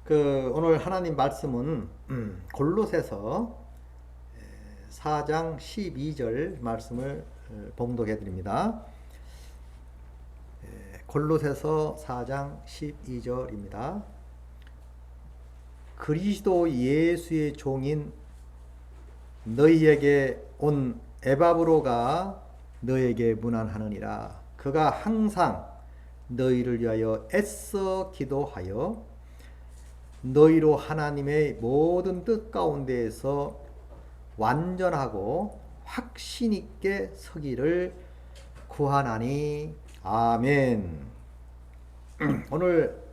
오늘 하나님 말씀은 골로새서 4장 12절 말씀을 봉독해 드립니다. 골로새서 4장 12절입니다. 그리스도 예수의 종인 너희에게 온 에바브로가 너에게 문안하느니라. 그가 항상 너희를 위하여 애써 기도하여 너희로 하나님의 모든 뜻 가운데에서 완전하고 확신 있게 서기를 구하나니. 아멘. 오늘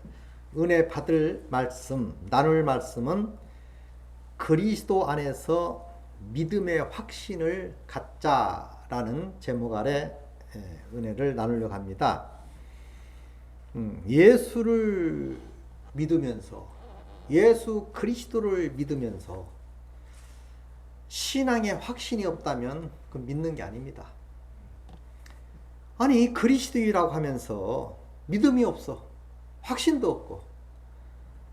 은혜 받을 말씀, 나눌 말씀은 그리스도 안에서 믿음의 확신을 갖자라는 제목 아래 은혜를 나누려고 합니다. 예수를 믿으면서, 예수 그리스도를 믿으면서 신앙에 확신이 없다면 그건 믿는 게 아닙니다. 아니, 그리스도이라고 하면서 믿음이 없어, 확신도 없고,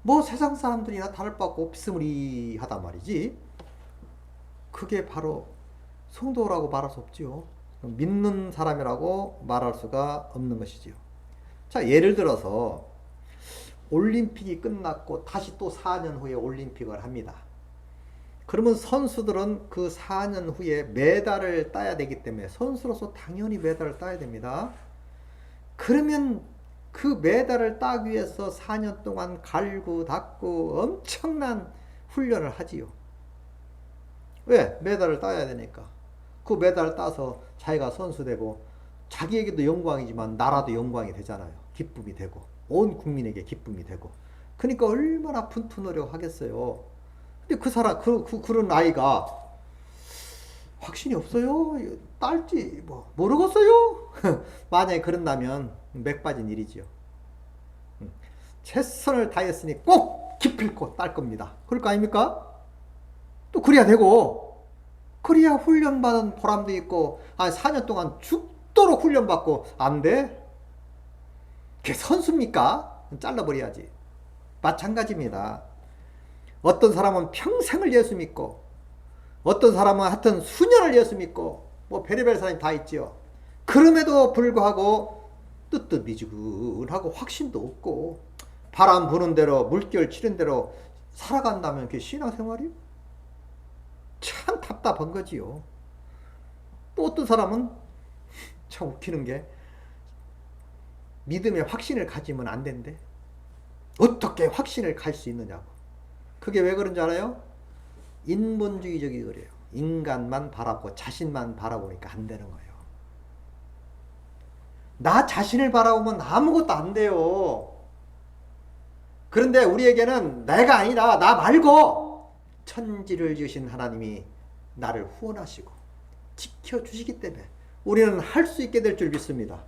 뭐 세상 사람들이나 다를 바 없고 비스무리하단 말이지. 그게 바로 성도라고 말할 수 없지요. 믿는 사람이라고 말할 수가 없는 것이지요. 자, 예를 들어서 올림픽이 끝났고 다시 또 4년 후에 올림픽을 합니다. 그러면 선수들은 그 4년 후에 메달을 따야 되기 때문에 선수로서 당연히 메달을 따야 됩니다. 그러면 그 메달을 따기 위해서 4년 동안 갈고 닦고 엄청난 훈련을 하지요. 왜? 메달을 따야 되니까. 그 메달을 따서 자기가 선수 되고 자기에게도 영광이지만 나라도 영광이 되잖아요. 기쁨이 되고 온 국민에게 기쁨이 되고. 그러니까 얼마나 분투 노력하겠어요. 근데 그 사람, 그런 아이가 확신이 없어요. 딸지 뭐 모르겠어요. 만약에 그런다면 맥 빠진 일이지요. 최선을 다했으니 꼭 기필코 딸 겁니다. 그럴 거 아닙니까? 또 그래야 되고, 그래야 훈련받은 보람도 있고, 4년 동안 죽도록 훈련받고. 안 돼? 그게 선수입니까? 잘라버려야지. 마찬가지입니다. 어떤 사람은 평생을 예수 믿고, 어떤 사람은 하여튼 수년을 예수 믿고, 뭐 별의별 사람이 다 있지요. 그럼에도 불구하고 뜨뜻미지근하고 확신도 없고 바람 부는 대로 물결 치는 대로 살아간다면 그게 신앙생활이요? 참 답답한 거지요. 또 어떤 사람은 참 웃기는 게 믿음의 확신을 가지면 안 된대. 어떻게 확신을 갈 수 있느냐고. 그게 왜 그런지 알아요? 인본주의적이 그래요. 인간만 바라보고 자신만 바라보니까 안 되는 거예요. 나 자신을 바라보면 아무것도 안 돼요. 그런데 우리에게는 내가 아니라 나 말고 천지를 지으신 하나님이 나를 후원하시고 지켜주시기 때문에 우리는 할 수 있게 될 줄 믿습니다.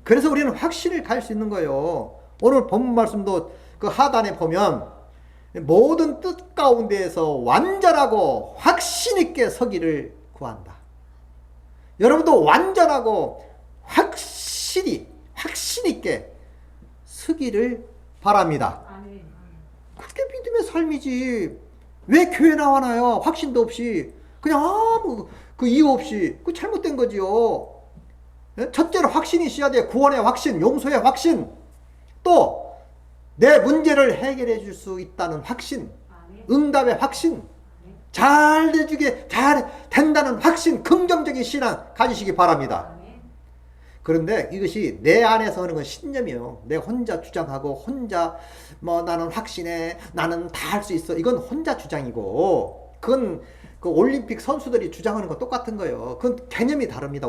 그래서 우리는 확신을 갈 수 있는 거예요. 오늘 본문 말씀도 그 하단에 보면 모든 뜻 가운데에서 완전하고 확신 있게 서기를 구한다. 여러분도 완전하고 확신 있게 서기를 바랍니다. 그게 믿음의 삶이지. 왜 교회 나와나요? 확신도 없이 그냥 아무 그 이유 없이. 그 잘못된 거지요. 첫째로 확신이 있어야 돼. 구원의 확신, 용서의 확신, 또 내 문제를 해결해 줄 수 있다는 확신, 응답의 확신, 잘 된다는 확신, 긍정적인 신앙 가지시기 바랍니다. 그런데 이것이 내 안에서 하는 건 신념이에요. 내가 혼자 주장하고 혼자 뭐 나는 확신해, 나는 다 할 수 있어. 이건 혼자 주장이고, 그건 그 올림픽 선수들이 주장하는 건 똑같은 거예요. 그건 개념이 다릅니다.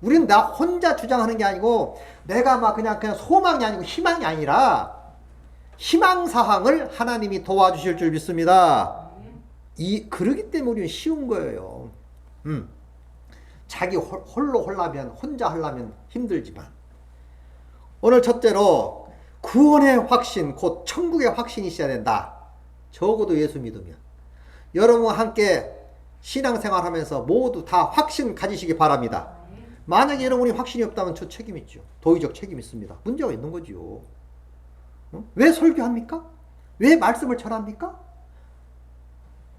우리는 나 혼자 주장하는 게 아니고, 내가 막 그냥 소망이 아니고 희망이 아니라 희망사항을 하나님이 도와주실 줄 믿습니다. 그러기 때문에 우리는 쉬운 거예요. 자기 혼자 하려면 힘들지만. 오늘 첫째로 구원의 확신, 곧 천국의 확신이 있어야 된다. 적어도 예수 믿으면. 여러분과 함께 신앙생활 하면서 모두 다 확신 가지시기 바랍니다. 만약에 여러분이 확신이 없다면 저 책임 있죠. 도의적 책임 있습니다. 문제가 있는 거지요. 왜 설교합니까? 왜 말씀을 전합니까?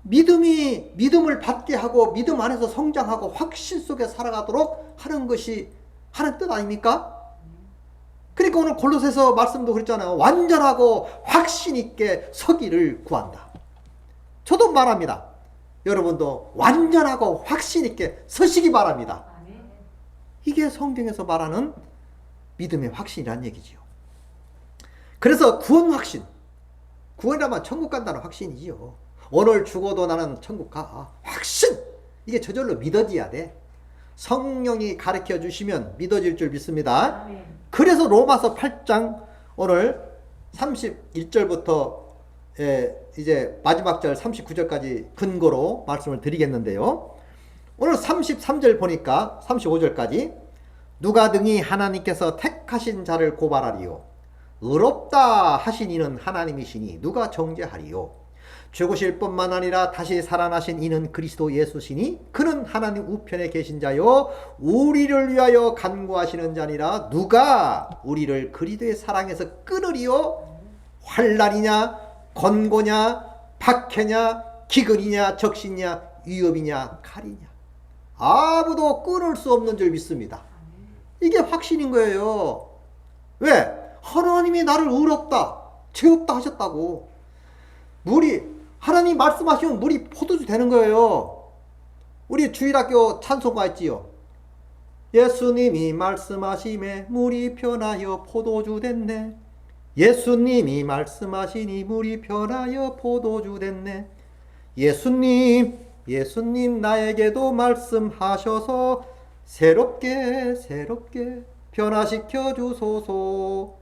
믿음을 받게 하고 믿음 안에서 성장하고 확신 속에 살아가도록 하는 것이 하는 뜻 아닙니까? 그러니까 오늘 골로새서 말씀도 그랬잖아요. 완전하고 확신 있게 서기를 구한다. 저도 말합니다. 여러분도 완전하고 확신 있게 서시기 바랍니다. 이게 성경에서 말하는 믿음의 확신이란 얘기지요. 그래서 구원 확신. 구원이라면 천국 간다는 확신이지요. 오늘 죽어도 나는 천국 가. 확신! 이게 저절로 믿어져야 돼. 성령이 가르쳐 주시면 믿어질 줄 믿습니다. 그래서 로마서 8장 오늘 31절부터 이제 마지막 절 39절까지 근거로 말씀을 드리겠는데요. 오늘 33절 보니까 35절까지 누가 능히 하나님께서 택하신 자를 고발하리요. 의롭다 하신 이는 하나님이시니 누가 정죄하리요. 죽으실 뿐만 아니라 다시 살아나신 이는 그리스도 예수시니 그는 하나님 우편에 계신 자요 우리를 위하여 간구하시는 자니라. 누가 우리를 그리스도의 사랑에서 끊으리요. 환난이냐 권고냐 박해냐 기근이냐 적신이냐 위협이냐 칼이냐. 아무도 끊을 수 없는 줄 믿습니다. 이게 확신인 거예요. 왜? 하나님이 나를 의롭다 죄 없다 하셨다고. 하나님 말씀하시면 물이 포도주 되는 거예요. 우리 주일학교 찬송가 있지요. 예수님이 말씀하심에 물이 변하여 포도주 됐네. 예수님이 말씀하시니 물이 변하여 포도주 됐네. 예수님 나에게도 말씀하셔서 새롭게 변화시켜 주소서.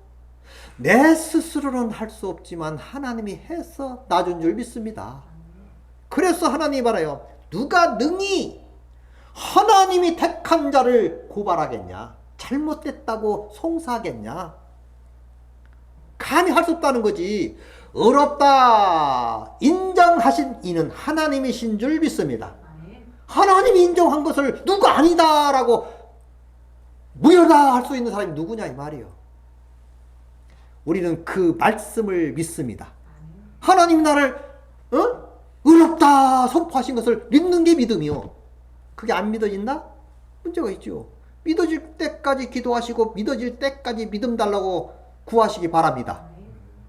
내 스스로는 할 수 없지만 하나님이 해서 놔준 줄 믿습니다. 그래서 하나님이 말해요. 누가 능히 하나님이 택한 자를 고발하겠냐? 잘못됐다고 송사하겠냐? 감히 할 수 없다는 거지. 의롭다 인정하신 이는 하나님이신 줄 믿습니다. 하나님이 인정한 것을 누가 아니다라고 무효다 할 수 있는 사람이 누구냐 이 말이에요. 우리는 그 말씀을 믿습니다. 하나님 나를 의롭다 선포하신 것을 믿는 게 믿음이요. 그게 안 믿어진다? 문제가 있죠. 믿어질 때까지 기도하시고 믿어질 때까지 믿음 달라고 구하시기 바랍니다.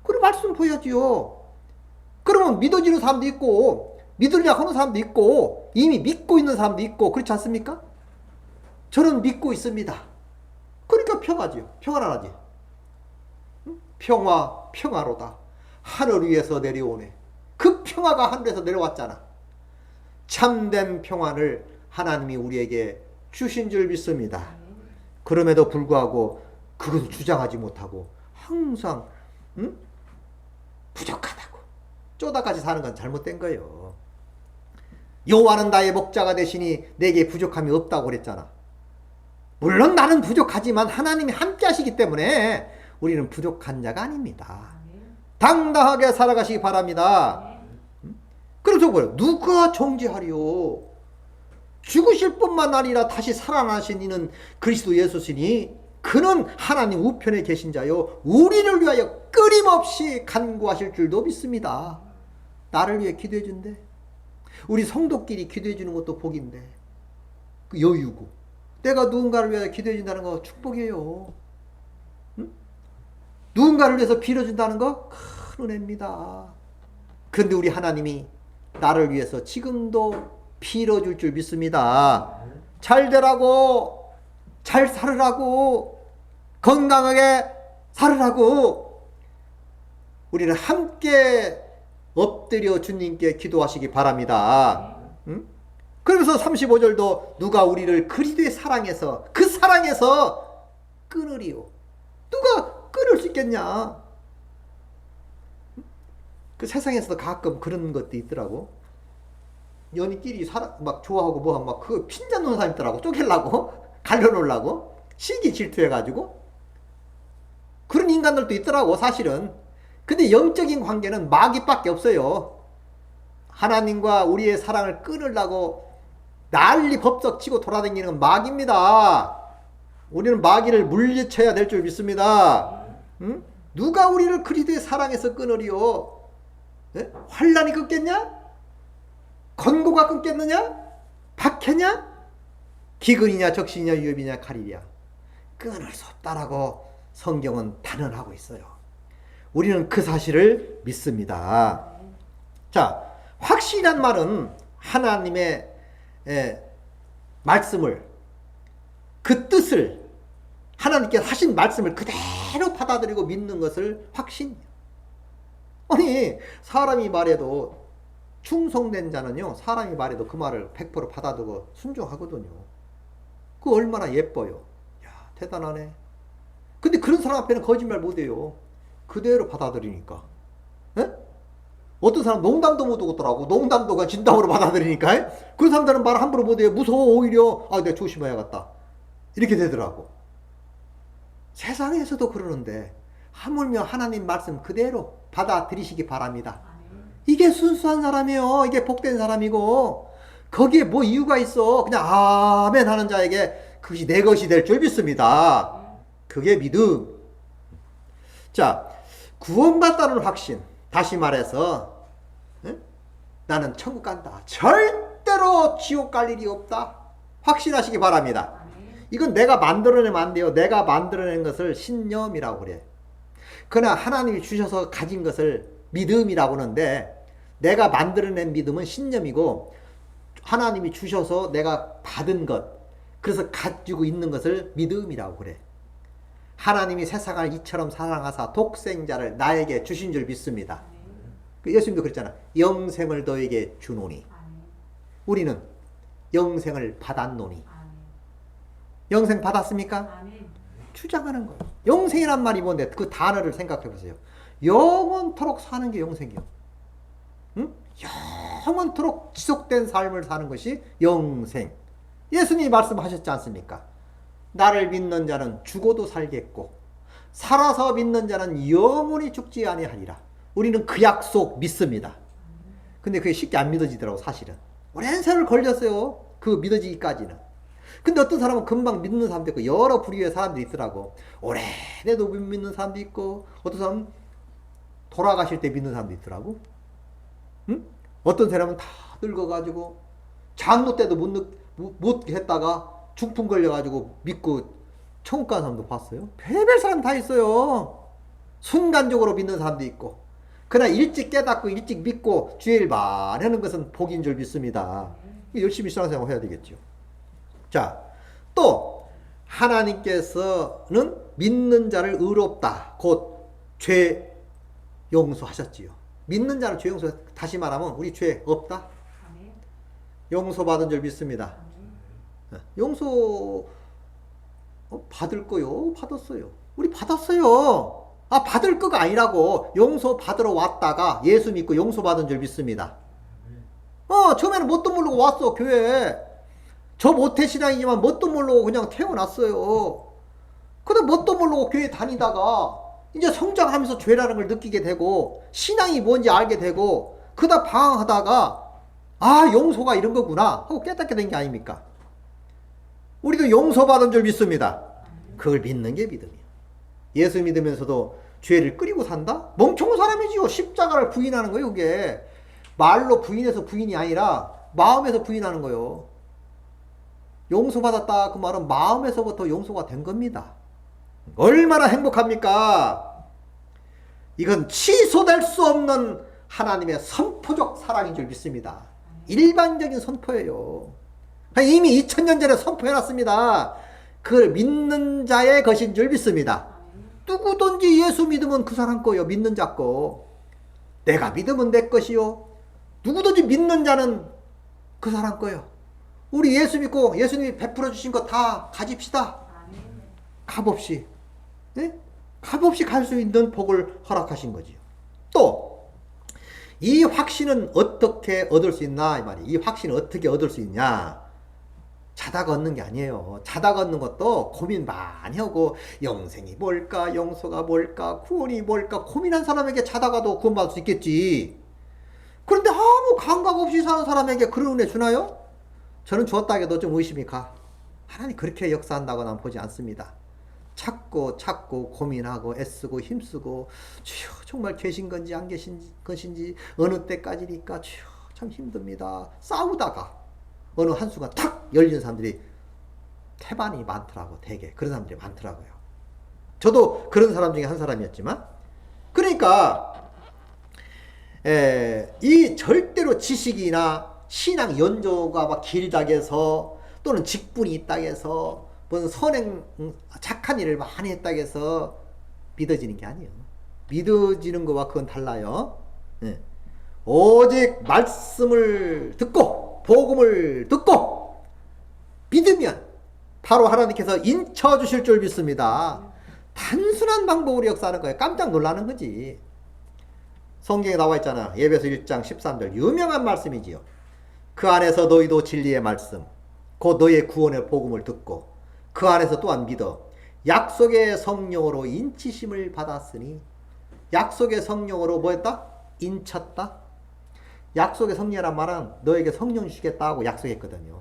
그리고 말씀 보여야지요. 그러면 믿어지는 사람도 있고 믿으려고 하는 사람도 있고 이미 믿고 있는 사람도 있고 그렇지 않습니까? 저는 믿고 있습니다. 그러니까 평화지요. 평안하지. 평화로다. 하늘 위에서 내려오네. 그 평화가 하늘에서 내려왔잖아. 참된 평화를 하나님이 우리에게 주신 줄 믿습니다. 그럼에도 불구하고 그것을 주장하지 못하고 항상 부족하다고 쪼다까지 사는 건 잘못된 거예요. 여호와는 나의 목자가 되시니 내게 부족함이 없다고 그랬잖아. 물론 나는 부족하지만 하나님이 함께 하시기 때문에 우리는 부족한 자가 아닙니다. 당당하게 살아가시기 바랍니다. 그래서 뭐예요? 누가 정죄하리요? 죽으실 뿐만 아니라 다시 살아나신 이는 그리스도 예수시니 그는 하나님 우편에 계신 자요 우리를 위하여 끊임없이 간구하실 줄도 믿습니다. 나를 위해 기도해 준대. 우리 성도끼리 기도해 주는 것도 복인데 그 여유고 내가 누군가를 위하여 기도해 준다는 거 축복이에요. 누군가를 위해서 빌어준다는 거 큰 은혜입니다. 그런데 우리 하나님이 나를 위해서 지금도 빌어줄 줄 믿습니다. 잘 되라고, 잘 살으라고, 건강하게 살으라고 우리는 함께 엎드려 주님께 기도하시기 바랍니다. 그러면서 35절도 누가 우리를 그리스도의 사랑에서 그 사랑에서 끊으리요. 누가 끊을 수 있겠냐? 그 세상에서도 가끔 그런 것도 있더라고. 연인끼리 막 좋아하고 뭐하면 막 그거 핀잔 놓는 사람 있더라고. 쪼개려고 갈려놓으려고 시기 질투해가지고 그런 인간들도 있더라고 사실은. 근데 영적인 관계는 마귀밖에 없어요. 하나님과 우리의 사랑을 끊으려고 난리 법석 치고 돌아다니는 건 마귀입니다. 우리는 마귀를 물리쳐야 될 줄 믿습니다. 누가 우리를 그리스도의 사랑에서 끊으리요? 환란이 끊겠냐? 건고가 끊겠느냐? 박해냐? 기근이냐 적신이냐 위협이냐 칼이냐? 끊을 수 없다라고 성경은 단언하고 있어요. 우리는 그 사실을 믿습니다. 자, 확신이란 말은 하나님의 말씀을, 그 뜻을, 하나님께서 하신 말씀을 그대로 받아들이고 믿는 것을 확신이에요. 아니, 사람이 말해도, 충성된 자는요, 사람이 말해도 그 말을 100% 받아두고 순종하거든요. 그거 얼마나 예뻐요. 야, 대단하네. 근데 그런 사람 앞에는 거짓말 못해요. 그대로 받아들이니까. 에? 어떤 사람 농담도 못 하더라고. 농담도 그냥 진담으로 받아들이니까. 그런 사람들은 말 함부로 못해요. 무서워. 오히려 내가 조심해야겠다. 이렇게 되더라고. 세상에서도 그러는데 하물며 하나님 말씀 그대로 받아들이시기 바랍니다. 이게 순수한 사람이에요. 이게 복된 사람이고, 거기에 뭐 이유가 있어. 그냥 아멘 하는 자에게 그것이 내 것이 될 줄 믿습니다. 그게 믿음. 자, 구원받다는 확신. 다시 말해서 나는 천국 간다. 절대로 지옥 갈 일이 없다. 확신하시기 바랍니다. 이건 내가 만들어내면 안 돼요. 내가 만들어낸 것을 신념이라고 그래. 그러나 하나님이 주셔서 가진 것을 믿음이라고 하는데, 내가 만들어낸 믿음은 신념이고, 하나님이 주셔서 내가 받은 것, 그래서 가지고 있는 것을 믿음이라고 그래. 하나님이 세상을 이처럼 사랑하사 독생자를 나에게 주신 줄 믿습니다. 예수님도 그랬잖아. 영생을 너에게 주노니. 우리는 영생을 받았노니. 영생 받았습니까? 주장하는 거예요. 영생이란 말이 뭔데? 그 단어를 생각해 보세요. 영원토록 사는 게 영생이요. 응? 영원토록 지속된 삶을 사는 것이 영생. 예수님이 말씀하셨지 않습니까? 나를 믿는 자는 죽어도 살겠고 살아서 믿는 자는 영원히 죽지 아니하리라. 우리는 그 약속 믿습니다. 근데 그게 쉽게 안 믿어지더라고. 사실은 오랜 세월 걸렸어요. 그 믿어지기까지는. 근데 어떤 사람은 금방 믿는 사람도 있고, 여러 부류의 사람들이 있더라고. 오래돼도 믿는 사람도 있고, 어떤 사람은 돌아가실 때 믿는 사람도 있더라고. 응? 어떤 사람은 다 늙어가지고 장로 때도 못 했다가 중풍 걸려가지고 믿고 천국 가는 사람도 봤어요. 별별 사람 다 있어요. 순간적으로 믿는 사람도 있고. 그러나 일찍 깨닫고 일찍 믿고 주일 많이 하는 것은 복인 줄 믿습니다. 열심히 신앙생활 해야 되겠죠. 자, 또 하나님께서는 믿는 자를 의롭다, 곧 죄 용서하셨지요. 믿는 자는 죄 용서, 다시 말하면 우리 죄 없다. 용서받은 줄 믿습니다. 용서 받을 거요? 받았어요. 우리 받았어요. 받을 거가 아니라고. 용서 받으러 왔다가 예수 믿고 용서 받은 줄 믿습니다. 처음에는 뭣도 모르고 왔어, 교회에. 저 모태신앙이지만 뭣도 모르고 그냥 태어났어요. 그러다 뭣도 모르고 교회 다니다가 이제 성장하면서 죄라는 걸 느끼게 되고, 신앙이 뭔지 알게 되고, 그러다 방황하다가 용서가 이런 거구나 하고 깨닫게 된 게 아닙니까? 우리도 용서받은 줄 믿습니다. 그걸 믿는 게 믿음이에요. 예수 믿으면서도 죄를 끓이고 산다? 멍청한 사람이지요. 십자가를 부인하는 거예요. 그게 말로 부인해서 부인이 아니라 마음에서 부인하는 거예요. 용서받았다 그 말은 마음에서부터 용서가 된 겁니다. 얼마나 행복합니까? 이건 취소될 수 없는 하나님의 선포적 사랑인 줄 믿습니다. 일반적인 선포예요. 이미 2000년 전에 선포해놨습니다. 그걸 믿는 자의 것인 줄 믿습니다. 누구든지 예수 믿으면 그 사람 거요. 믿는 자 거. 내가 믿으면 내 것이요. 누구든지 믿는 자는 그 사람 거요. 우리 예수 믿고 예수님이 베풀어 주신 거 다 가집시다. 값없이. 네? 값없이 갈 수 있는 복을 허락하신 거지요. 또 이 확신은 어떻게 얻을 수 있나 이 말이에요. 이 확신은 어떻게 얻을 수 있냐? 자다가 얻는 게 아니에요. 자다가 얻는 것도 고민 많이 하고, 영생이 뭘까, 영소가 뭘까, 구원이 뭘까 고민한 사람에게 자다가도 구원받을 수 있겠지. 그런데 아무 감각 없이 사는 사람에게 그런 은혜 주나요? 저는 주었다 해도 좀 의심이 가. 하나님 그렇게 역사한다고 난 보지 않습니다. 찾고 고민하고 애쓰고 힘쓰고 주여 정말 계신 건지 안 계신 것인지 어느 때까지니까 주여 참 힘듭니다. 싸우다가 어느 한순간 탁 열린 사람들이 태반이 많더라고. 되게 그런 사람들이 많더라고요. 저도 그런 사람 중에 한 사람이었지만 그러니까 이 절대로 지식이나 신앙 연조가 막 길다고 해서 또는 직분이 있다고 해서 무슨 선행 착한 일을 많이 했다고 해서 믿어지는 게 아니에요. 믿어지는 거와 그건 달라요. 오직 말씀을 듣고 복음을 듣고 믿으면 바로 하나님께서 인쳐 주실 줄 믿습니다. 단순한 방법으로 역사하는 거예요. 깜짝 놀라는 거지. 성경에 나와 있잖아. 예배서 1장 13절 유명한 말씀이지요. 그 안에서 너희도 진리의 말씀 곧 너희의 구원의 복음을 듣고 그 안에서 또한 믿어 약속의 성령으로 인치심을 받았으니 약속의 성령으로 뭐 했다? 인쳤다. 약속의 성령이란 말은 너에게 성령 주시겠다고 약속했거든요.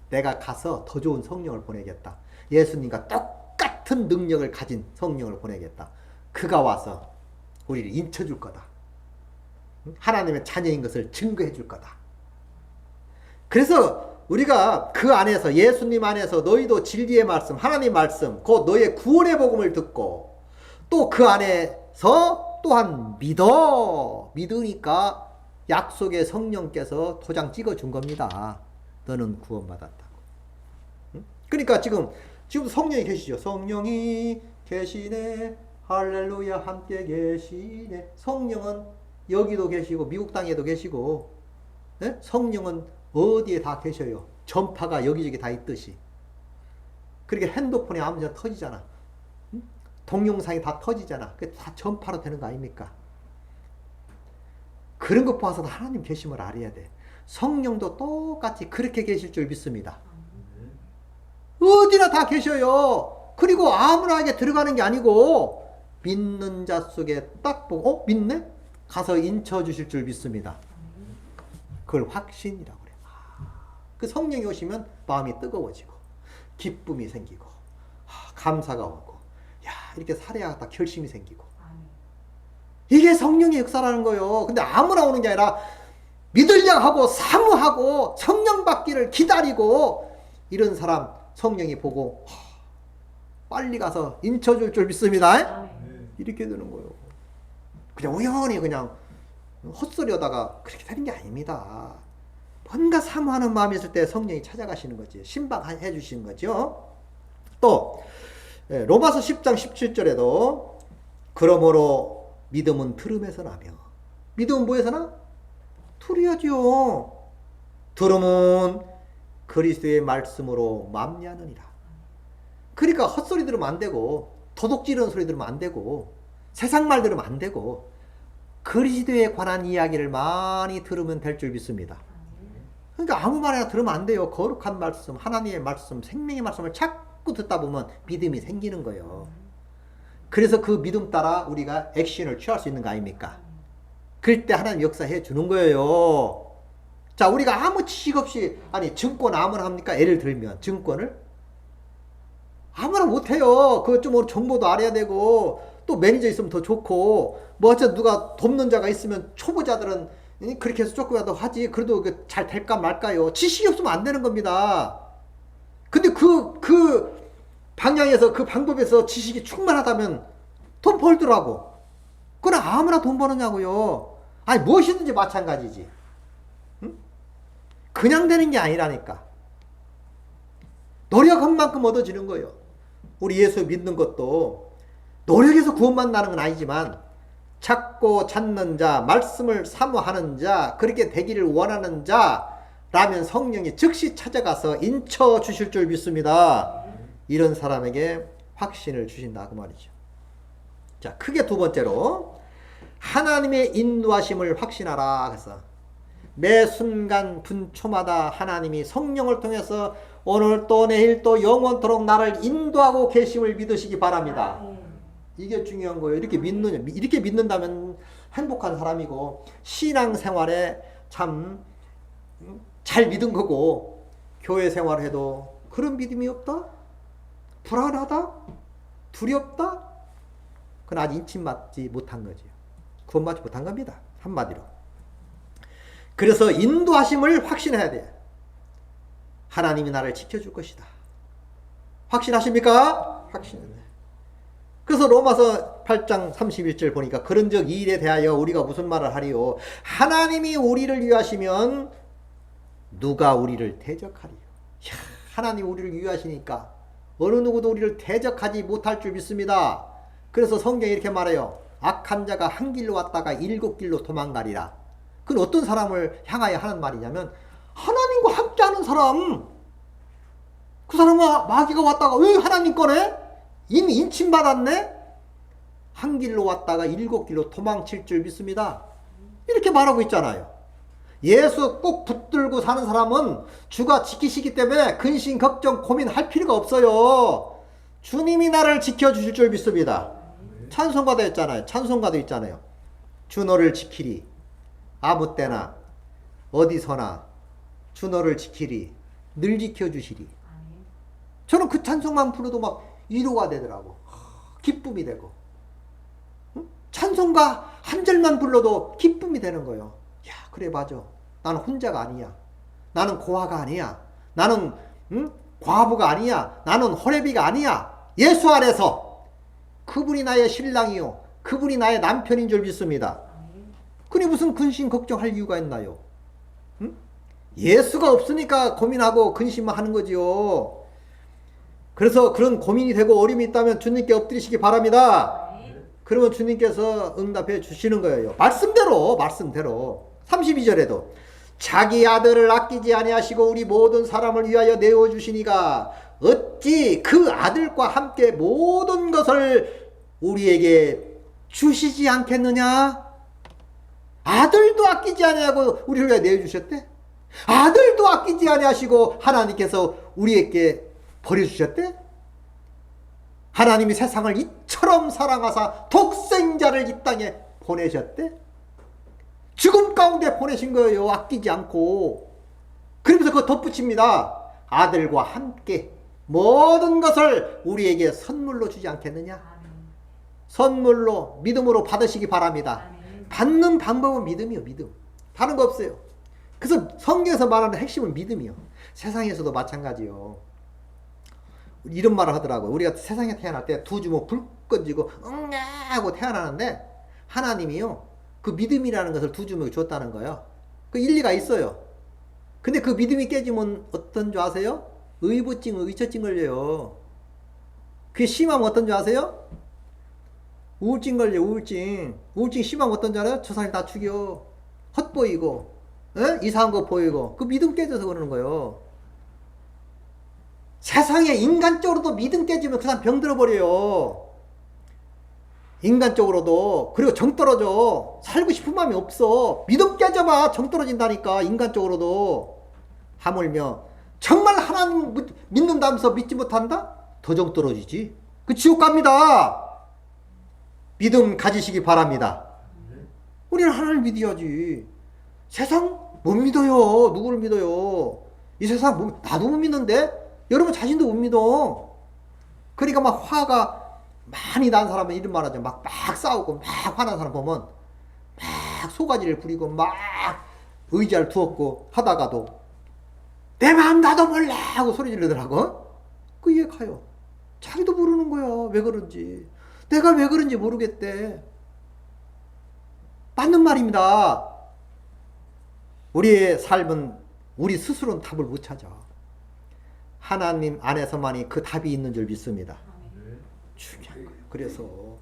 내가 가서 더 좋은 성령을 보내겠다. 예수님과 똑같은 능력을 가진 성령을 보내겠다. 그가 와서 우리를 인쳐줄 거다. 하나님의 자녀인 것을 증거해 줄 거다. 그래서 우리가 그 안에서 예수님 안에서 너희도 진리의 말씀 하나님 말씀 곧 너희의 구원의 복음을 듣고 또 그 안에서 또한 믿으니까 약속의 성령께서 도장 찍어준 겁니다. 너는 구원받았다고. 그러니까 지금 성령이 계시죠. 성령이 계시네 할렐루야 함께 계시네. 성령은 여기도 계시고 미국 땅에도 계시고 네? 성령은 어디에 다 계셔요. 전파가 여기저기 다 있듯이. 그러니까 핸드폰에 아무데나 터지잖아. 동영상이 다 터지잖아. 그게 다 전파로 되는 거 아닙니까? 그런 것 봐서 하나님 계심을 알아야 돼. 성령도 똑같이 그렇게 계실 줄 믿습니다. 어디나 다 계셔요. 그리고 아무나에게 들어가는 게 아니고 믿는 자 속에 딱 보고 믿네? 가서 인쳐 주실 줄 믿습니다. 그걸 확신이라고 그래요. 그 성령이 오시면 마음이 뜨거워지고 기쁨이 생기고 감사가 오고 야 이렇게 살아야겠다 결심이 생기고 이게 성령의 역사라는 거예요. 근데 아무나 오는 게 아니라 믿으려 하고 사모하고 성령 받기를 기다리고 이런 사람 성령이 보고 빨리 가서 인쳐줄 줄 믿습니다. 이렇게 되는 거예요. 그냥 우연히 그냥 헛소리 하다가 그렇게 되는 게 아닙니다. 뭔가 사모하는 마음이 있을 때 성령이 찾아가시는 거지. 신방해 주시는 거죠. 또 로마서 10장 17절에도 그러므로 믿음은 들음에서 나며 믿음은 뭐에서 나? 들어야죠. 들음은 그리스도의 말씀으로 맘냐느니라. 그러니까 헛소리 들으면 안 되고 도둑 지르는 소리 들으면 안 되고 세상 말 들으면 안 되고 그리스도에 관한 이야기를 많이 들으면 될 줄 믿습니다. 그러니까 아무 말이나 들으면 안 돼요. 거룩한 말씀, 하나님의 말씀, 생명의 말씀을 자꾸 듣다 보면 믿음이 생기는 거예요. 그래서 그 믿음 따라 우리가 액션을 취할 수 있는 거 아닙니까? 그럴 때 하나님 역사해 주는 거예요. 자, 우리가 아무 지식 없이 증권 아무나 합니까? 예를 들면 증권을 아무나 못해요. 그 좀 정보도 알아야 되고 또 매니저 있으면 더 좋고 뭐 어쨌든 누가 돕는 자가 있으면 초보자들은 그렇게 해서 조금이라도 하지. 그래도 잘 될까 말까요? 지식이 없으면 안 되는 겁니다. 근데 그 방향에서 그 방법에서 지식이 충만하다면 돈 벌더라고. 그럼 아무나 돈 버느냐고요. 무엇이든지 마찬가지지. 응? 그냥 되는 게 아니라니까. 노력한 만큼 얻어지는 거예요. 우리 예수 믿는 것도 노력해서 구원받는 건 아니지만 찾고 찾는 자, 말씀을 사모하는 자, 그렇게 되기를 원하는 자라면 성령이 즉시 찾아가서 인쳐 주실 줄 믿습니다. 이런 사람에게 확신을 주신다 그 말이죠. 자, 크게 두 번째로 하나님의 인도하심을 확신하라. 그래서 매 순간 분초마다 하나님이 성령을 통해서 오늘 또 내일 또 영원토록 나를 인도하고 계심을 믿으시기 바랍니다. 이게 중요한 거예요. 이렇게 믿는다면 행복한 사람이고 신앙생활에 참 잘 믿은 거고 교회 생활해도 그런 믿음이 없다? 불안하다? 두렵다? 그건 아직 인침받지 못한 거죠. 구원받지 못한 겁니다. 한마디로. 그래서 인도하심을 확신해야 돼. 하나님이 나를 지켜줄 것이다. 확신하십니까? 확신해. 그래서 로마서 8장 31절 보니까 그런즉 이 일에 대하여 우리가 무슨 말을 하리요? 하나님이 우리를 위하시면 누가 우리를 대적하리요? 하나님이 우리를 위하시니까 어느 누구도 우리를 대적하지 못할 줄 믿습니다. 그래서 성경이 이렇게 말해요. 악한 자가 한 길로 왔다가 7길로 도망가리라. 그건 어떤 사람을 향하여 하는 말이냐면 하나님과 함께하는 사람. 그 사람은 마귀가 왔다가 왜 하나님 거네? 이미 인침받았네? 한 길로 왔다가 7길로 도망칠 줄 믿습니다. 이렇게 말하고 있잖아요. 예수 꼭 붙들고 사는 사람은 주가 지키시기 때문에 근심, 걱정, 고민할 필요가 없어요. 주님이 나를 지켜주실 줄 믿습니다. 찬송가도 있잖아요. 찬송가도 있잖아요. 주 너를 지키리. 아무 때나 어디서나 주 너를 지키리. 늘 지켜주시리. 저는 그 찬송만 불러도 막 위로가 되더라고. 기쁨이 되고. 찬송가 한 절만 불러도 기쁨이 되는 거예요. 야, 그래 맞아. 나는 혼자가 아니야. 나는 고아가 아니야. 나는 과부가 아니야. 나는 호레비가 아니야. 예수 안에서 그분이 나의 신랑이요. 그분이 나의 남편인 줄 믿습니다. 그니 무슨 근심 걱정할 이유가 있나요? 예수가 없으니까 고민하고 근심만 하는 거지요. 그래서 그런 고민이 되고 어려움이 있다면 주님께 엎드리시기 바랍니다. 그러면 주님께서 응답해 주시는 거예요. 말씀대로 32절에도 자기 아들을 아끼지 아니하시고 우리 모든 사람을 위하여 내어주시니가 어찌 그 아들과 함께 모든 것을 우리에게 주시지 않겠느냐? 아들도 아끼지 아니하고 우리를 위하여 내어주셨대? 아들도 아끼지 아니하시고 하나님께서 우리에게 버려주셨대? 하나님이 세상을 이처럼 사랑하사 독생자를 이 땅에 보내셨대? 죽음 가운데 보내신 거예요. 아끼지 않고. 그러면서 그거 덧붙입니다. 아들과 함께 모든 것을 우리에게 선물로 주지 않겠느냐? 선물로 믿음으로 받으시기 바랍니다. 받는 방법은 믿음이요. 믿음. 다른 거 없어요. 그래서 성경에서 말하는 핵심은 믿음이요. 세상에서도 마찬가지요. 이런 말을 하더라고요. 우리가 세상에 태어날 때 두 주먹 불 꺼지고 응애 하고 태어나는데 하나님이요. 그 믿음이라는 것을 두 주먹 줬다는 거예요. 그 일리가 있어요. 근데 그 믿음이 깨지면 어떤 줄 아세요? 의부증, 의처증 걸려요. 그게 심하면 어떤 줄 아세요? 우울증 걸려, 우울증. 우울증 심하면 어떤 줄 알아요? 저 사람이 다 죽여. 헛보이고, 이상한 거 보이고. 그 믿음 깨져서 그러는 거예요. 세상에 인간적으로도 믿음 깨지면 그 사람 병들어 버려요. 인간적으로도. 그리고 정 떨어져. 살고 싶은 마음이 없어. 믿음 깨져봐. 정 떨어진다니까. 인간적으로도. 하물며 정말 하나님 믿는다면서 믿지 못한다? 더 정 떨어지지. 그 지옥 갑니다. 믿음 가지시기 바랍니다. 우리는 하나님을 믿어야지. 세상 못 믿어요. 누구를 믿어요? 이 세상 나도 못 믿는데? 여러분 자신도 못 믿어. 그러니까 막 화가 많이 난 사람은 이런 말 하죠. 막 싸우고 막 화난 사람 보면 막 소가지를 부리고 막 의자를 두었고 하다가도 내 마음 나도 몰라 하고 소리 지르더라고. 그 이해 가요. 자기도 모르는 거야. 왜 그런지. 내가 왜 그런지 모르겠대. 맞는 말입니다. 우리의 삶은 우리 스스로는 답을 못 찾아. 하나님 안에서만이 그 답이 있는 줄 믿습니다. 중요한 거예요.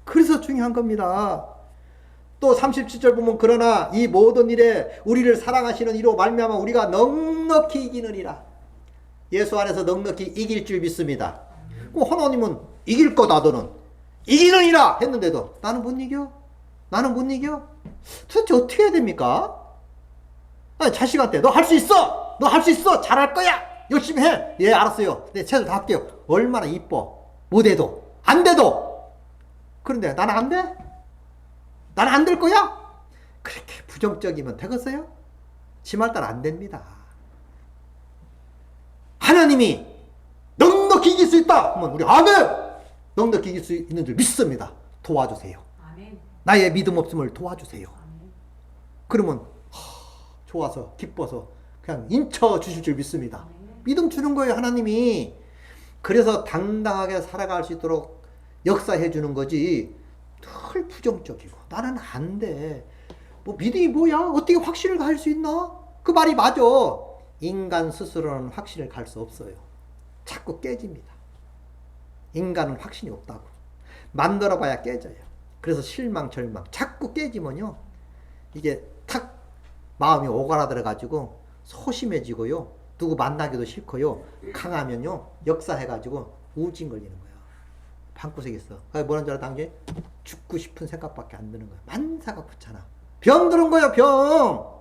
그래서 중요한 겁니다. 또 37절 보면 그러나 이 모든 일에 우리를 사랑하시는 이로 말미암아 우리가 넉넉히 이기느니라. 예수 안에서 넉넉히 이길 줄 믿습니다. 하나님은 이길 거다 너는. 이기느니라 했는데도 나는 못 이겨? 나는 못 이겨? 도대체 어떻게 해야 됩니까? 아니, 자식한테 너 할 수 있어! 너 할 수 있어! 잘할 거야! 열심히 해! 예, 알았어요. 네, 최선을 다할게요. 얼마나 이뻐. 못해도. 안 돼도. 그런데 나는 안 돼? 나는 안 될 거야? 그렇게 부정적이면 되겠어요? 지 말 따라 안 됩니다. 하나님이 넉넉히 이길 수 있다! 그러면 우리 아멘! 넉넉히 이길 수 있는 줄 믿습니다. 도와주세요. 아멘. 나의 믿음 없음을 도와주세요. 아멘. 그러면 좋아서 기뻐서 그냥 인쳐 주실 줄 믿습니다. 아멘. 믿음 주는 거예요, 하나님이. 그래서 당당하게 살아갈 수 있도록 역사해 주는 거지. 늘 부정적이고 나는 안 돼. 뭐 믿음이 뭐야? 어떻게 확신을 가질 수 있나? 그 말이 맞아. 인간 스스로는 확신을 갈 수 없어요. 자꾸 깨집니다. 인간은 확신이 없다고. 만들어 봐야 깨져요. 그래서 실망, 절망. 자꾸 깨지면요. 이게 탁 마음이 오그라들어 가지고 소심해지고요. 누구 만나기도 싫고요. 강하면요. 역사해가지고 우울증 걸리는 거야. 방구석 있어. 뭐라는 줄 알아? 당신? 죽고 싶은 생각밖에 안 드는 거야. 만사가 붙잖아. 병 드는 거야, 병!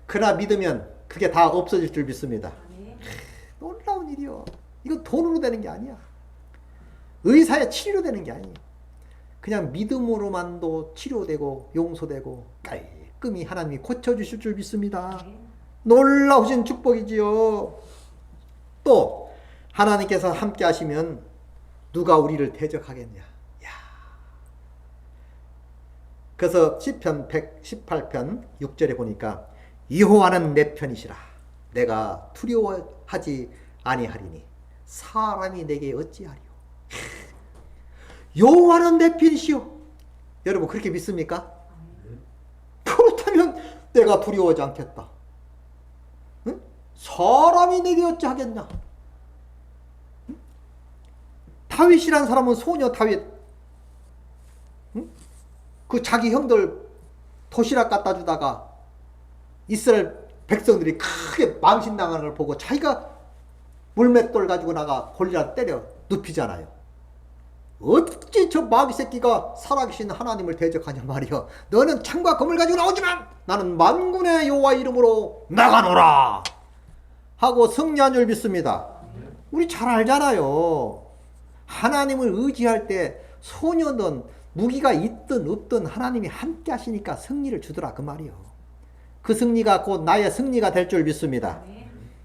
그러나 믿으면 그게 다 없어질 줄 믿습니다. 놀라운 일이요. 이거 돈으로 되는 게 아니야. 의사의 치료로 되는 게 아니에요. 그냥 믿음으로만도 치료되고 용서되고 깔끔히 하나님이 고쳐주실 줄 믿습니다. 놀라우신 축복이지요. 또 하나님께서 함께 하시면 누가 우리를 대적하겠냐. 야. 그래서 시편 118편 6절에 보니까 여호와는 내 편이시라. 내가 두려워하지 아니하리니 사람이 내게 어찌하리요. 여호와는 내 편이시오. 여러분 그렇게 믿습니까? 그렇다면 내가 두려워하지 않겠다. 응? 사람이 내게 어찌하겠냐. 응? 다윗이란 사람은 소녀 다윗, 응? 그 자기 형들 도시락 갖다 주다가 이스라엘 백성들이 크게 망신당하는 걸 보고 자기가 물맷돌 가지고 나가 골리앗 때려 눕히잖아요. 어찌 저 마귀 새끼가 살아계신 하나님을 대적하냐 말이여. 너는 창과 검을 가지고 나오지만 나는 만군의 여호와 이름으로 나가노라 하고 승리한 줄 믿습니다. 우리 잘 알잖아요. 하나님을 의지할 때 소녀든 무기가 있든 없든 하나님이 함께 하시니까 승리를 주더라 그 말이요. 그 승리가 곧 나의 승리가 될 줄 믿습니다.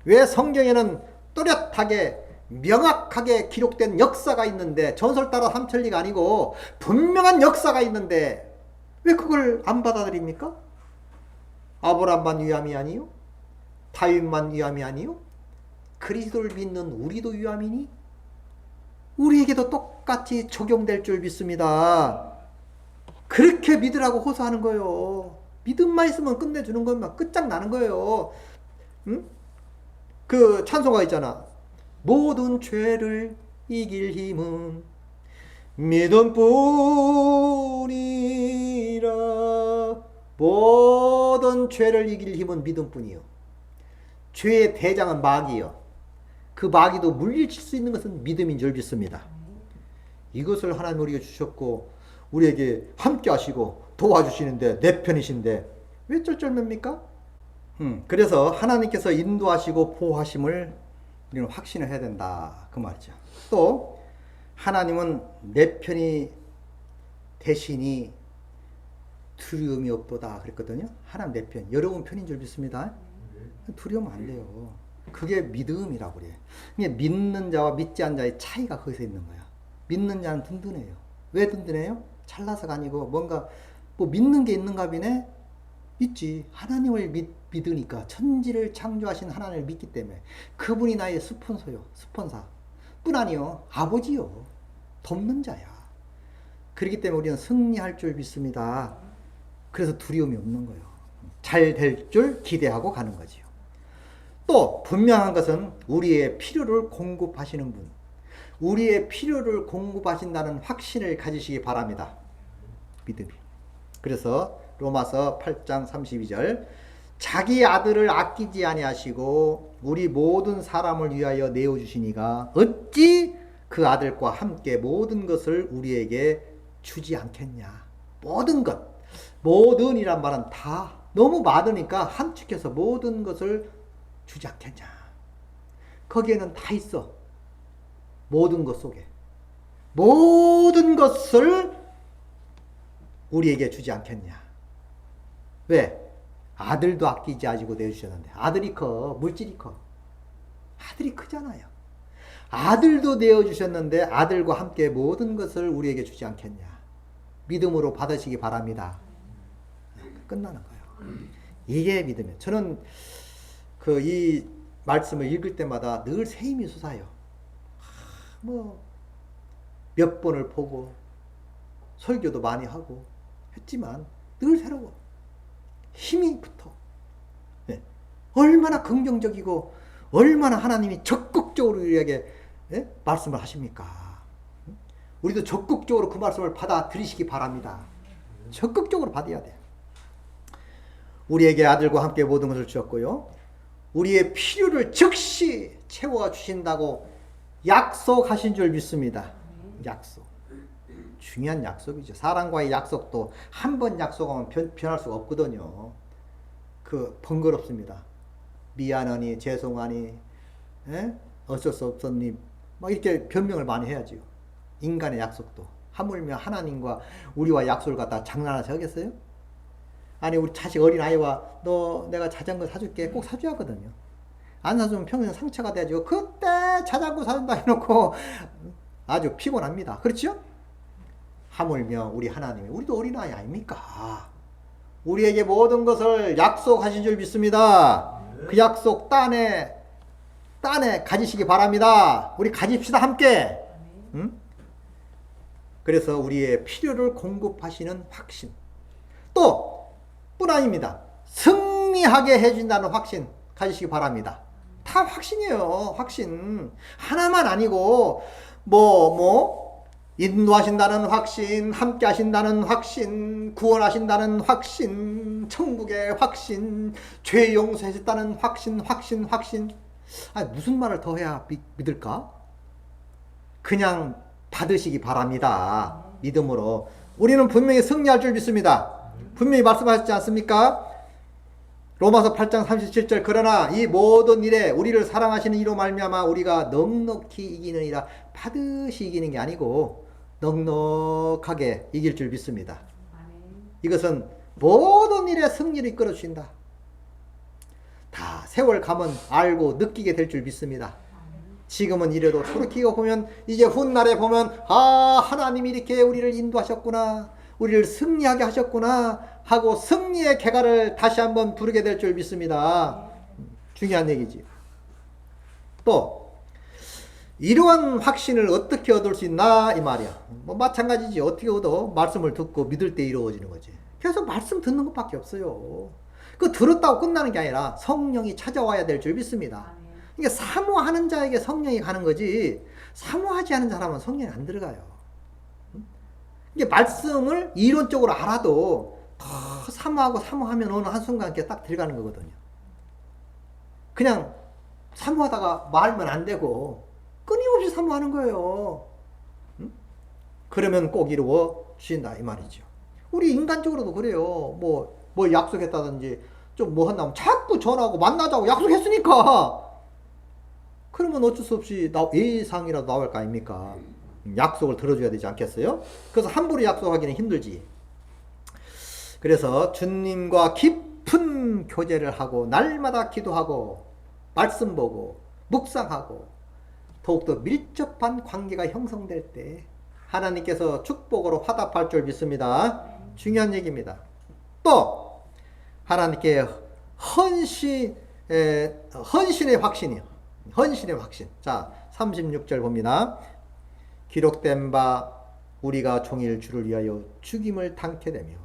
왜 성경에는 또렷하게 명확하게 기록된 역사가 있는데, 전설 따라 삼천리가 아니고 분명한 역사가 있는데 왜 그걸 안 받아들입니까? 아브라함만 위함이 아니요? 다윗만 위함이 아니요? 그리스도를 믿는 우리도 위함이니? 우리에게도 똑같이 적용될 줄 믿습니다. 그렇게 믿으라고 호소하는 거예요. 믿음만 있으면 끝내주는 것만 끝장나는 거예요. 응? 그 찬송가 있잖아. 모든 죄를 이길 힘은 믿음뿐이라. 모든 죄를 이길 힘은 믿음뿐이요. 죄의 대장은 마귀요. 그 마귀도 물리칠 수 있는 것은 믿음인 줄 믿습니다. 이것을 하나님 우리에게 주셨고 우리에게 함께 하시고 도와주시는데 내 편이신데 왜 쩔쩔맵니까? 그래서 하나님께서 인도하시고 보호하심을 우리는 확신을 해야 된다 그 말이죠. 또 하나님은 내 편이 대신이 두려움이 없도다 그랬거든요. 하나님 내 편, 여러분 편인 줄 믿습니다. 두려우면 안 돼요. 그게 믿음이라고 그래. 믿는 자와 믿지 않는 자의 차이가 거기서 있는 거야. 믿는 자는 든든해요. 왜 든든해요? 잘나서가 아니고 뭔가 뭐 믿는 게 있는가 보네? 있지. 하나님을 믿으니까 천지를 창조하신 하나님을 믿기 때문에 그분이 나의 스폰서요. 스폰사 뿐 아니요. 아버지요. 돕는 자야. 그렇기 때문에 우리는 승리할 줄 믿습니다. 그래서 두려움이 없는 거예요. 잘 될 줄 기대하고 가는 거지요. 또 분명한 것은 우리의 필요를 공급하시는 분, 우리의 필요를 공급하신다는 확신을 가지시기 바랍니다. 믿음이. 그래서 로마서 8장 32절 자기 아들을 아끼지 아니하시고 우리 모든 사람을 위하여 내어주시니가 어찌 그 아들과 함께 모든 것을 우리에게 주지 않겠냐. 모든 것, 모든이란 말은 다 너무 많으니까 함축해서 모든 것을 주지 않겠냐. 거기에는 다 있어. 모든 것 속에 모든 것을 우리에게 주지 않겠냐. 왜? 아들도 아끼지 아니고 내주셨는데. 아들이 커, 물질이 커. 아들이 크잖아요. 아들도 내어주셨는데 아들과 함께 모든 것을 우리에게 주지 않겠냐. 믿음으로 받으시기 바랍니다. 끝나는 거예요. 이게 믿음이에요. 저는 이 말씀을 읽을 때마다 늘 새힘이 솟아요. 몇 번을 보고 설교도 많이 하고 했지만 늘 새로워. 힘이 붙어. 네. 얼마나 긍정적이고 얼마나 하나님이 적극적으로 우리에게 말씀을 하십니까? 우리도 적극적으로 그 말씀을 받아들이시기 바랍니다. 적극적으로 받아야 돼요. 우리에게 아들과 함께 모든 것을 주셨고요. 우리의 필요를 즉시 채워주신다고 약속하신 줄 믿습니다. 약속. 중요한 약속이죠. 사람과의 약속도 한 번 약속하면 변할 수가 없거든요. 번거롭습니다. 미안하니, 죄송하니, 어쩔 수 없었니, 이렇게 변명을 많이 해야죠. 인간의 약속도. 하물며 하나님과 우리와 약속을 갖다 장난하셔 하겠어요? 아니, 우리 자식 어린아이와 내가 자전거 사줄게. 꼭 사줘야 하거든요. 안 사주면 평생 상처가 돼가지고 그때 자전거 사준다 해놓고 아주 피곤합니다. 그렇죠? 하물며 우리 하나님이, 우리도 어린아이 아닙니까? 우리에게 모든 것을 약속하신 줄 믿습니다. 그 약속 땅에 가지시기 바랍니다. 우리 가집시다 함께. 응? 그래서 우리의 필요를 공급하시는 확신. 또 뿐 아닙니다. 승리하게 해준다는 확신 가지시기 바랍니다. 다 확신이에요. 확신. 하나만 아니고 인도하신다는 확신, 함께 하신다는 확신, 구원하신다는 확신, 천국의 확신, 죄 용서하셨다는 확신. 아니, 무슨 말을 더 해야 믿을까? 그냥 받으시기 바랍니다. 믿음으로. 우리는 분명히 승리할 줄 믿습니다. 분명히 말씀하셨지 않습니까? 로마서 8장 37절 그러나 이 모든 일에 우리를 사랑하시는 이로 말미암아 우리가 넉넉히 이기느니라. 반드시 이기는 게 아니고 넉넉하게 이길 줄 믿습니다. 이것은 모든 일에 승리를 이끌어 주신다. 다 세월 가면 알고 느끼게 될 줄 믿습니다. 지금은 이래도 돌이키고 보면 이제 훗날에 보면 하나님이 이렇게 우리를 인도하셨구나, 우리를 승리하게 하셨구나 하고 승리의 개가를 다시 한번 부르게 될 줄 믿습니다. 중요한 얘기지. 또 이러한 확신을 어떻게 얻을 수 있나 이 말이야. 마찬가지지. 어떻게 얻어? 말씀을 듣고 믿을 때 이루어지는 거지. 계속 말씀 듣는 것밖에 없어요. 그 들었다고 끝나는 게 아니라 성령이 찾아와야 될 줄 믿습니다. 그러니까 사모하는 자에게 성령이 가는 거지 사모하지 않은 사람은 성령이 안 들어가요. 이게 말씀을 이론적으로 알아도 더 사모하면 어느 한순간 이렇게 딱 들어가는 거거든요. 그냥 사모하다가 말면 안 되고 끊임없이 사모하는 거예요. 그러면 꼭 이루어 주신다 이 말이죠. 우리 인간적으로도 그래요. 뭐 약속했다든지 좀 뭐 한다면 자꾸 전화하고 만나자고 약속했으니까 그러면 어쩔 수 없이 예상이라도 나올 거 아닙니까? 약속을 들어줘야 되지 않겠어요? 그래서 함부로 약속하기는 힘들지. 그래서 주님과 깊은 교제를 하고 날마다 기도하고 말씀 보고 묵상하고 더욱더 밀접한 관계가 형성될 때 하나님께서 축복으로 화답할 줄 믿습니다. 중요한 얘기입니다. 또 하나님께 헌신의 확신이요. 헌신의 확신. 자, 36절 봅니다. 기록된 바 우리가 종일 주를 위하여 죽임을 당케 되며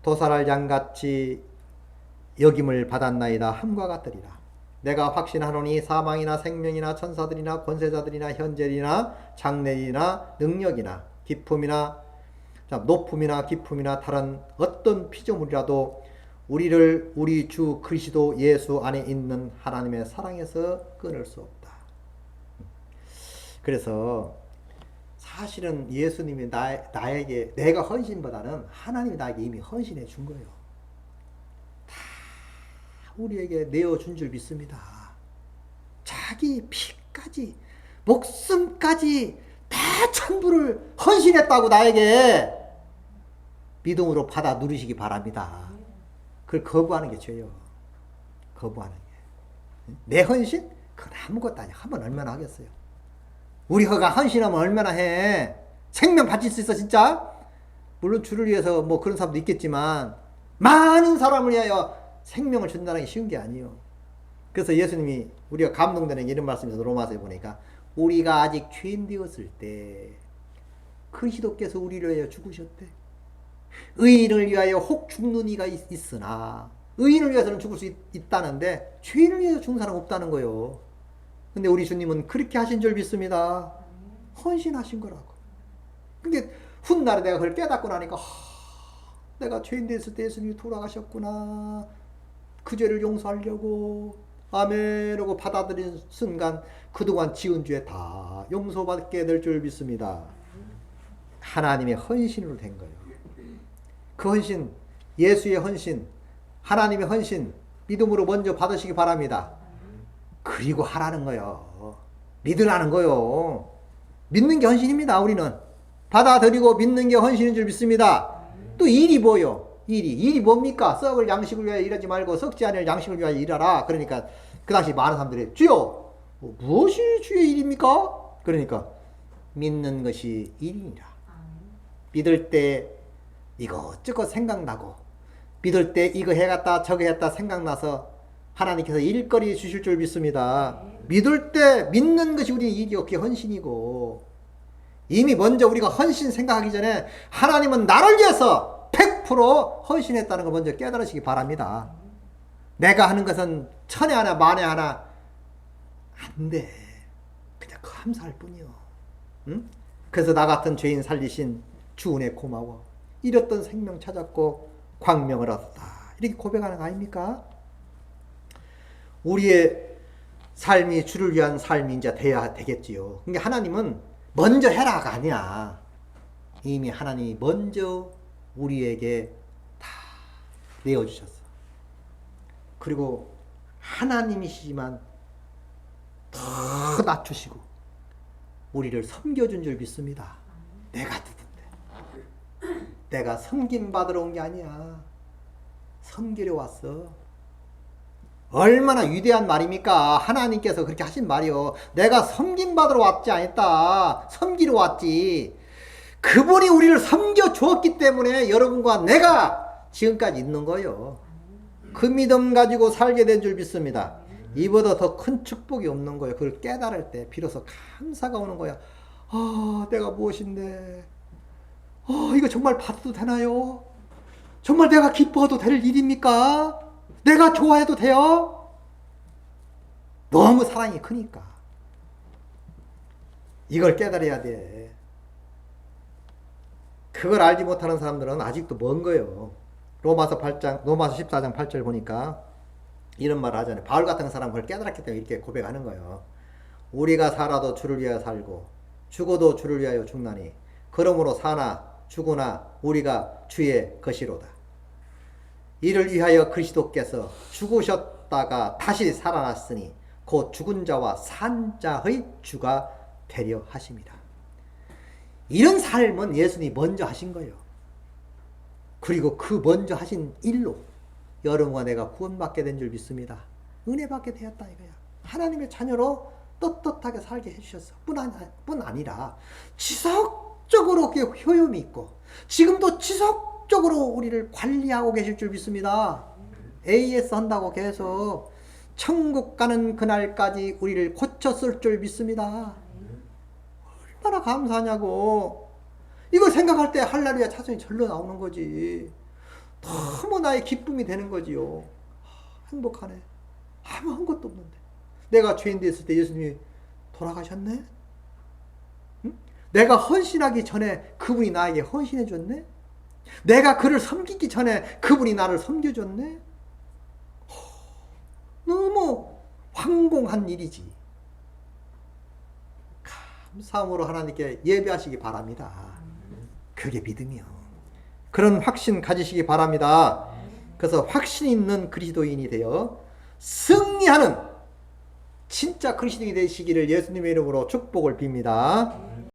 도살할 양같이 여김을 받았나이다 함과 같으리라. 내가 확신하노니 사망이나 생명이나 천사들이나 권세자들이나 현재이나 장래이나 능력이나 기품이나 높음이나 기품이나 다른 어떤 피조물이라도 우리를 우리 주 그리스도 예수 안에 있는 하나님의 사랑에서 끊을 수 없다. 그래서 사실은 예수님이 나에게 내가 헌신보다는 하나님이 나에게 이미 헌신해 준 거예요. 다 우리에게 내어준 줄 믿습니다. 자기 피까지 목숨까지 다 전부를 헌신했다고 나에게 믿음으로 받아 누리시기 바랍니다. 그걸 거부하는 게 죄예요. 거부하는 게. 내 헌신? 그건 아무것도 아니야. 하면 얼마나 하겠어요. 우리 허가 헌신하면 얼마나 해. 생명 바칠 수 있어 진짜. 물론 주를 위해서 뭐 그런 사람도 있겠지만 많은 사람을 위하여 생명을 준다는 게 쉬운 게 아니에요. 그래서 예수님이 우리가 감동되는 이런 말씀에서 로마서에 보니까 우리가 아직 죄인 되었을 때 그리스도께서 우리를 위하여 죽으셨대. 의인을 위하여 혹 죽는 이가 있으나 의인을 위해서는 죽을 수 있다는데 죄인을 위해서 죽는 사람 없다는 거예요. 근데 우리 주님은 그렇게 하신 줄 믿습니다. 헌신하신 거라고. 근데 훗날에 내가 그걸 깨닫고 나니까 내가 죄인 됐을 때 예수님이 돌아가셨구나. 그 죄를 용서하려고 아멘 하고 받아들인 순간 그동안 지은 죄 다 용서받게 될 줄 믿습니다. 하나님의 헌신으로 된 거예요. 그 헌신, 예수의 헌신, 하나님의 헌신 믿음으로 먼저 받으시기 바랍니다. 그리고 하라는 거예요. 믿으라는 거예요. 믿는 게 헌신입니다. 우리는 받아들이고 믿는 게 헌신인 줄 믿습니다. 또 일이 뭐요? 일이 뭡니까? 썩을 양식을 위하여 일하지 말고 썩지 않을 양식을 위하여 일하라. 그러니까 그 당시 많은 사람들이 주여 무엇이 주의 일입니까? 그러니까 믿는 것이 일이니라. 믿을 때 이것저것 생각나고 믿을 때 이거 해갔다 저거 했다 생각나서 하나님께서 일거리 주실 줄 믿습니다. 믿을 때 믿는 것이 우리 일이요. 그게 헌신이고 이미 먼저 우리가 헌신 생각하기 전에 하나님은 나를 위해서 100% 헌신했다는 걸 먼저 깨달으시기 바랍니다. 내가 하는 것은 천에 하나 만에 하나 안 돼. 그냥 감사할 뿐이요. 응? 그래서 나 같은 죄인 살리신 주 은혜 고마워. 잃었던 생명 찾았고 광명을 얻었다. 이렇게 고백하는 거 아닙니까? 우리의 삶이 주를 위한 삶이 이제 돼야 되겠지요. 그러니까 하나님은 먼저 해라가 아니야. 이미 하나님이 먼저 우리에게 다 내어주셨어. 그리고 하나님이시지만 더 낮추시고 우리를 섬겨준 줄 믿습니다. 내가 누군데? 내가 섬김받으러 온 게 아니야. 섬기려 왔어. 얼마나 위대한 말입니까? 하나님께서 그렇게 하신 말이요. 내가 섬김받으러 왔지 않았다. 섬기러 왔지. 그분이 우리를 섬겨 주었기 때문에 여러분과 내가 지금까지 있는 거예요. 그 믿음 가지고 살게 된 줄 믿습니다. 이보다 더 큰 축복이 없는 거예요. 그걸 깨달을 때 비로소 감사가 오는 거야. 내가 무엇인데? 이거 정말 받아도 되나요? 정말 내가 기뻐도 될 일입니까? 내가 좋아해도 돼요? 너무 사랑이 크니까. 이걸 깨달아야 돼. 그걸 알지 못하는 사람들은 아직도 먼 거예요. 로마서 14장 8절 보니까 이런 말을 하잖아요. 바울 같은 사람은 그걸 깨달았기 때문에 이렇게 고백하는 거예요. 우리가 살아도 주를 위하여 살고 죽어도 주를 위하여 죽나니 그러므로 사나 죽으나 우리가 주의 것이로다. 이를 위하여 그리스도께서 죽으셨다가 다시 살아났으니 곧 죽은 자와 산 자의 주가 되려 하심이라. 이런 삶은 예수님이 먼저 하신 거예요. 그리고 그 먼저 하신 일로 여러분과 내가 구원받게 된 줄 믿습니다. 은혜 받게 되었다 이거야. 하나님의 자녀로 떳떳하게 살게 해주셨어. 뿐 아니라 지속적으로 그 효용이 있고 지금도 지속적으로 우리를 관리하고 계실 줄 믿습니다. AS 한다고 계속 천국 가는 그날까지 우리를 고쳤을 줄 믿습니다. 얼마나 감사하냐고. 이걸 생각할 때 할렐루야 찬송이 절로 나오는 거지. 너무 나의 기쁨이 되는 거지요. 행복하네. 아무 한 것도 없는데. 내가 죄인 됐을 때 예수님이 돌아가셨네? 응? 내가 헌신하기 전에 그분이 나에게 헌신해 줬네? 내가 그를 섬기기 전에 그분이 나를 섬겨줬네? 너무 황공한 일이지. 감사함으로 하나님께 예배하시기 바랍니다. 그게 믿음이요. 그런 확신 가지시기 바랍니다. 그래서 확신 있는 그리스도인이 되어 승리하는 진짜 그리스도인이 되시기를 예수님의 이름으로 축복을 빕니다.